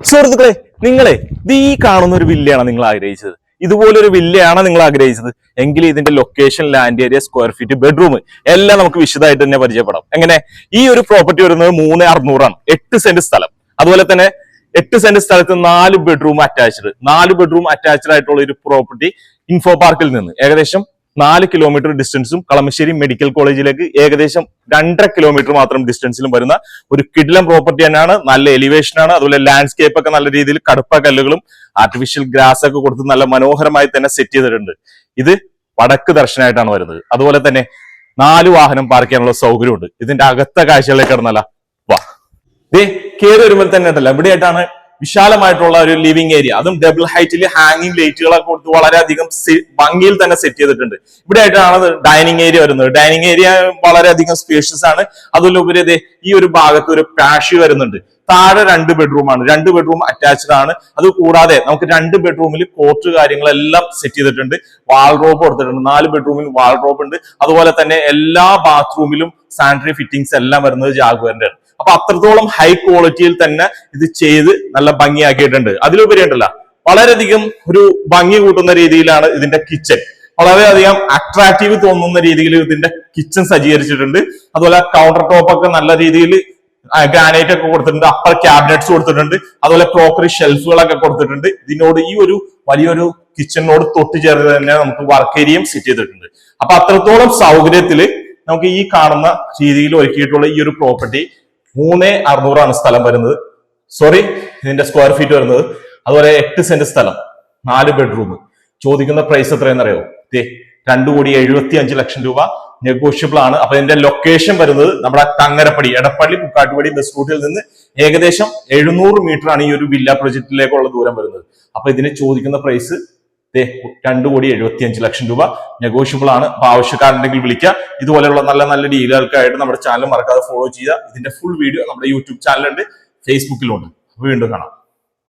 സുഹൃത്തുക്കളെ, നിങ്ങളെ ഇത് ഈ കാണുന്ന ഒരു വില്ലയാണ് നിങ്ങൾ ആഗ്രഹിച്ചത്. ഇതുപോലൊരു വില്ലയാണ് നിങ്ങൾ ആഗ്രഹിച്ചത് എങ്കിൽ ഇതിന്റെ location, land area, square feet, bedroom എല്ലാം നമുക്ക് വിശദമായിട്ട് തന്നെ പരിചയപ്പെടാം. എങ്ങനെ ഈ ഒരു പ്രോപ്പർട്ടി വരുന്നത് 3600 ആണ്. 8 സെന്റ് സ്ഥലം. അതുപോലെ തന്നെ 8 സെന്റ് സ്ഥലത്ത് 4 ബെഡ്റൂം അറ്റാച്ച്ഡ് ആയിട്ടുള്ള ഒരു പ്രോപ്പർട്ടി ഇൻഫോ പാർക്കിൽ നിന്ന് ഏകദേശം 4 കിലോമീറ്റർ ഡിസ്റ്റൻസും കളമശ്ശേരി മെഡിക്കൽ കോളേജിലേക്ക് ഏകദേശം 2.5 കിലോമീറ്റർ മാത്രം ഡിസ്റ്റൻസിലും വരുന്ന ഒരു കിടിലം പ്രോപ്പർട്ടി തന്നെയാണ്. നല്ല എലിവേഷൻ ആണ്. അതുപോലെ ലാൻഡ്സ്കേപ്പ് ഒക്കെ നല്ല രീതിയിൽ കടുപ്പ കല്ലുകളും ആർട്ടിഫിഷ്യൽ ഗ്രാസ് ഒക്കെ കൊടുത്ത് നല്ല മനോഹരമായി തന്നെ സെറ്റ് ചെയ്തിട്ടുണ്ട്. ഇത് വടക്ക് ദർശനമായിട്ടാണ് വരുന്നത്. അതുപോലെ തന്നെ 4 വാഹനം പാർക്ക് ചെയ്യാനുള്ള സൗകര്യമുണ്ട്. ഇതിന്റെ അകത്തെ കാഴ്ചകളിലേക്ക് കിടന്നല്ല വാ, കയറി വരുമ്പോൾ തന്നെ ഉണ്ടല്ലോ ഇവിടെയായിട്ടാണ് വിശാലമായിട്ടുള്ള ഒരു ലിവിംഗ് ഏരിയ, അതും ഡബിൾ ഹൈറ്റിൽ ഹാങ്ങിങ് ലൈറ്റുകളൊക്കെ കൊടുത്ത് വളരെയധികം ഭംഗിയിൽ തന്നെ സെറ്റ് ചെയ്തിട്ടുണ്ട്. ഇവിടെ ആയിട്ടാണ് ഡൈനിങ് ഏരിയ വരുന്നത്. ഡൈനിങ് ഏരിയ വളരെയധികം സ്പേഷ്യസ് ആണ്. അതിലുപരി ഈ ഒരു ഭാഗത്ത് ഒരു പാഷി വരുന്നുണ്ട്. താഴെ 2 ബെഡ്റൂമാണ്. 2 ബെഡ്റൂം അറ്റാച്ച്ഡ് ആണ്. അത് കൂടാതെ നമുക്ക് 2 ബെഡ്റൂമിൽ കോർട്ട് കാര്യങ്ങളെല്ലാം സെറ്റ് ചെയ്തിട്ടുണ്ട്. വാൾറോബ് കൊടുത്തിട്ടുണ്ട്. 4 ബെഡ്റൂമിൽ വാൾറോബ് ഉണ്ട്. അതുപോലെ തന്നെ എല്ലാ ബാത്റൂമിലും സാനിറ്ററി ഫിറ്റിംഗ്സ് എല്ലാം വരുന്നത് ജാഗ്വറിന്റെ ആണ്. അപ്പൊ അത്രത്തോളം ഹൈ ക്വാളിറ്റിയിൽ തന്നെ ഇത് ചെയ്ത് നല്ല ഭംഗിയാക്കിയിട്ടുണ്ട്. അതിലുപരി ഉണ്ടല്ല വളരെയധികം ഒരു ഭംഗി കൂട്ടുന്ന രീതിയിലാണ് ഇതിന്റെ കിച്ചൺ. വളരെയധികം അട്രാക്റ്റീവ് തോന്നുന്ന രീതിയിൽ ഇതിന്റെ കിച്ചൺ സജ്ജീകരിച്ചിട്ടുണ്ട്. അതുപോലെ കൗണ്ടർ ടോപ്പ് ഒക്കെ നല്ല രീതിയിൽ ഗ്രാനൈറ്റ് ഒക്കെ കൊടുത്തിട്ടുണ്ട്. അപ്പർ ക്യാബിനറ്റ്സ് കൊടുത്തിട്ടുണ്ട്. അതുപോലെ ക്രോക്കറി ഷെൽഫുകളൊക്കെ കൊടുത്തിട്ടുണ്ട്. ഇതിനോട് ഈ ഒരു വലിയൊരു കിച്ചണിനോട് തൊട്ട് ചേർന്ന് തന്നെ നമുക്ക് വർക്ക് ഏരിയയും സെറ്റ് ചെയ്തിട്ടുണ്ട്. അപ്പൊ അത്രത്തോളം സൗകര്യത്തില് നമുക്ക് ഈ കാണുന്ന രീതിയിൽ ഒരുക്കിയിട്ടുള്ള ഈ ഒരു പ്രോപ്പർട്ടി 3600 ആണ് സ്ഥലം വരുന്നത്. ഇതിന്റെ സ്ക്വയർ ഫീറ്റ് വരുന്നത്. അതുപോലെ 8 സെന്റ് സ്ഥലം, 4 ബെഡ്റൂം. ചോദിക്കുന്ന പ്രൈസ് എത്രയെന്നറിയോ? 2,75,00,000 രൂപ. നെഗോഷ്യബിൾ ആണ്. അപ്പൊ ഇതിന്റെ ലൊക്കേഷൻ വരുന്നത് നമ്മുടെ തങ്ങരപ്പടി, എടപ്പള്ളി പുക്കാട്ടുപടി ബസ് റൂട്ടിൽ നിന്ന് ഏകദേശം 700 മീറ്റർ ആണ് ഈ ഒരു വില്ല പ്രൊജക്റ്റിലേക്കുള്ള ദൂരം വരുന്നത്. അപ്പൊ ഇതിന് ചോദിക്കുന്ന പ്രൈസ് 2,75,00,000 രൂപ. നെഗോഷ്യബിൾ ആണ്. അപ്പൊ ആവശ്യക്കാരുണ്ടെങ്കിൽ വിളിക്കുക. ഇതുപോലെയുള്ള നല്ല നല്ല ഡീലുകൾക്കായിട്ട് നമ്മുടെ ചാനൽ മറക്കാതെ ഫോളോ ചെയ്യുക. ഇതിന്റെ ഫുൾ വീഡിയോ നമ്മുടെ യൂട്യൂബ് ചാനലുണ്ട്, ഫേസ്ബുക്കിലുണ്ട്. വീണ്ടും കാണാം.